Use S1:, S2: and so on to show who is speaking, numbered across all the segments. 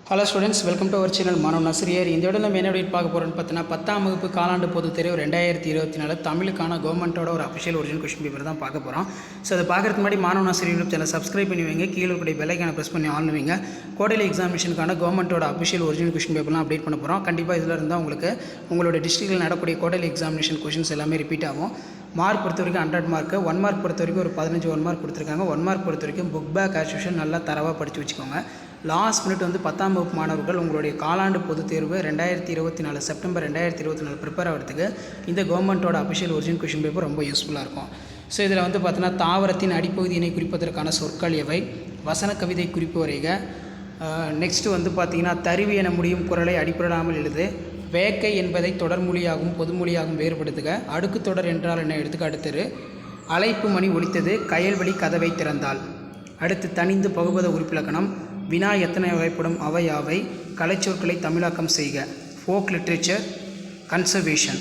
S1: Hello students, welcome to our channel மாணவ நசிரியர். இந்த விட நம்ம என்ன எப்படி பார்க்க போகிறோம்னு பார்த்தீங்கன்னா 10ஆம் வகுப்பு காலாண்டு பொதுத் தேர்வு 2024 தமிழுக்கான கவர்மெண்ட்டோட ஒரு அஃபிஷியல் ஒரிஜினல் கொஸ்டின் பேப்பர் தான் பார்க்க போகிறோம். ஸோ அதை பார்க்குறதுக்கு முன்னாடி மாணவ நசிரியர் யூடியூப் சேனல் சப்ஸ்கிரைப் பண்ணி வைங்க, கீழே இருக்கக்கூடிய பெல் ஐக்கானை ப்ரெஸ் பண்ணி ஆன் வைங்க. கோடையில் எக்ஸாமினேஷனுக்கான கவர்மெண்ட்டோட அஃபிஷியல் ஒரிஜினல் கொஸ்டின் பேப்பர்லாம் அப்டேட் பண்ண போகிறோம். கண்டிப்பாக இதில் இருந்தால் உங்களுக்கு உங்களோட டிஸ்ட்ரிக்டில் நடக்கக்கூடிய கோடையில் எக்ஸாமினேஷன் கொஸ்டின்ஸ் எல்லாமே ரிப்பீட் ஆகும். மார்க் பொறுத்த வரைக்கும் 100 மார்க்கு, 1 மார்க் பொறுத்த வரைக்கும் ஒரு 15 1 மார்க் கொடுத்துருக்காங்க. 1 மார்க் பொறுத்த வரைக்கும் புக் பேக் ஆஸ் யூஷுவல் நல்லா தரவாக படித்து வச்சுக்கோங்க. லாஸ்ட் மினிட் வந்து 10ஆம் வகுப்பு மாணவர்கள் உங்களுடைய காலாண்டு பொதுத் தேர்வு 2024 செப்டம்பர் 2024 ப்ரிப்பேர் ஆகிறதுக்கு இந்த கவர்மெண்ட்டோட அஃபிஷியல் ஒரிஜினல் கொஸ்டின் பேப்பர் ரொம்ப யூஸ்ஃபுல்லாக இருக்கும். ஸோ இதில் வந்து பார்த்தீங்கன்னா தாவரத்தின் அடிப்பகுதியினை குறிப்பதற்கான சொற்கள் எவை, வசன கவிதை குறிப்பு வரைக, நெக்ஸ்ட்டு வந்து பார்த்திங்கன்னா தருவி என முடியும் குரலை அடிப்படாமல் எழுது, வேக்கை என்பதை தொடர்மொழியாகவும் பொதுமொழியாகவும் வேறுபடுத்துக, அடுக்கு தொடர் என்றால் என்ன, எடுத்துக்காட்டு அழைப்பு மணி ஒலித்தது, கயல்வழி கதவை திறந்தாள். அடுத்து தனிந்து பகுபத உறுப்பிலக்கணம், வினா எத்தனை வகைப்படும், அவை யாவை, கலைச்சொற்களை தமிழாக்கம் செய்க, ஃபோக் லிட்ரேச்சர், கன்சர்வேஷன்.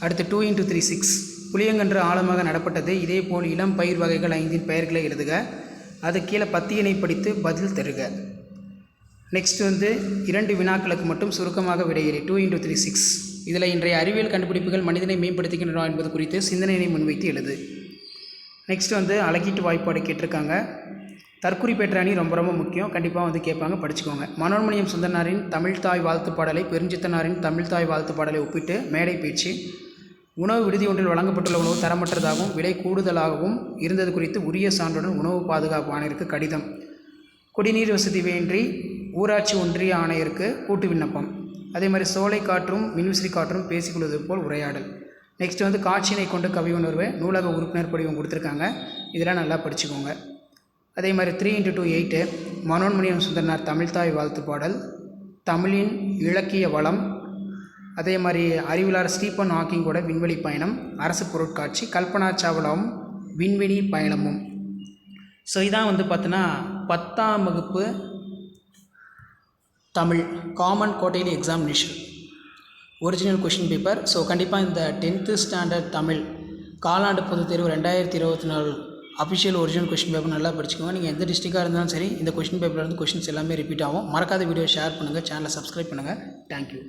S1: அடுத்து 2 × 3 6 புளியங்கன்று ஆழமாக நடப்பட்டது, இதேபோல் இளம் பயிர் வகைகள் 5 பெயர்களை எழுதுக, அது கீழே பத்தியினை படித்து பதில் தருக. நெக்ஸ்ட் வந்து 2 வினாக்களுக்கு மட்டும் சுருக்கமாக விடையிறி 2 × 3 6. இதில் இன்றைய அறிவியல் கண்டுபிடிப்புகள் மனிதனை மேம்படுத்துகின்றன என்பது குறித்து சிந்தனையை முன்வைத்து எழுது. நெக்ஸ்ட் வந்து அழகீட்டு வாய்ப்பாடு கேட்டிருக்காங்க. தற்குறிப்பேற்ற அணி ரொம்ப ரொம்ப முக்கியம், கண்டிப்பாக வந்து கேட்பாங்க, படிச்சுக்கோங்க. மனோன்மணியம் சுந்தரனாரின் தமிழ்தாய் வாழ்த்து பாடலை பெருஞ்சித்தனாரின் தமிழ்தாய் வாழ்த்து பாடலை ஒப்பிட்டு மேடை பேச்சு. உணவு விடுதி ஒன்றில் வழங்கப்பட்டுள்ள உணவு தரமற்றதாகவும் விலை கூடுதலாகவும் இருந்தது குறித்து உரிய சான்றுடன் உணவு பாதுகாப்பு ஆணையருக்கு கடிதம். குடிநீர் வசதி வேண்டி ஊராட்சி ஒன்றிய ஆணையருக்கு கூட்டு விண்ணப்பம். அதே மாதிரி சோலை காற்றும் மின்விசிறி காற்றும் பேசிக்கொள்வது போல் உரையாடல். நெக்ஸ்ட் வந்து காட்சியினை கொண்டு கவி உணர்வு நூலக உறுப்பினர் படிவம் கொடுத்துருக்காங்க, இதெல்லாம் நல்லா படிச்சுக்கோங்க. அதே மாதிரி 3 × 2 8 மனோன்மணியம் சுந்தரனார் தமிழ்தாய் வாழ்த்து பாடல், தமிழின் இலக்கிய வளம், அதே மாதிரி அறிவியலாளர் ஸ்டீபன் ஹாக்கிங்கோட விண்வெளி பயணம், அரசு பொருட்காட்சி, கல்பனா சாவ்லாவும் விண்வெளி பயணமும். ஸோ இதான் வந்து பார்த்தீங்கன்னா 10ஆம் வகுப்பு Tamil common quarterly examination original question paper. So கண்டிப்பாக இந்த 10th ஸ்டாண்டர்ட் தமிழ் காலாண்டு பொதுத் தேர்வு 2024 அஃபிஷியல் ஒரிஜினல் கொஷின் பேப்பர் நல்லா படிச்சுக்கோங்க. நீங்கள் எந்த டிஸ்ட்ரிக்டாக இருந்தாலும் சரி இந்த கொஷின் பேப்பரில் இருந்து கொஷின்ஸ் எல்லாமே ரிப்பீட் ஆகும். மறக்காத வீடியோ ஷேர் பண்ணுங்கள், சேனலை சப்ஸ்கிரைப் பண்ணுங்கள். தேங்க்யூ.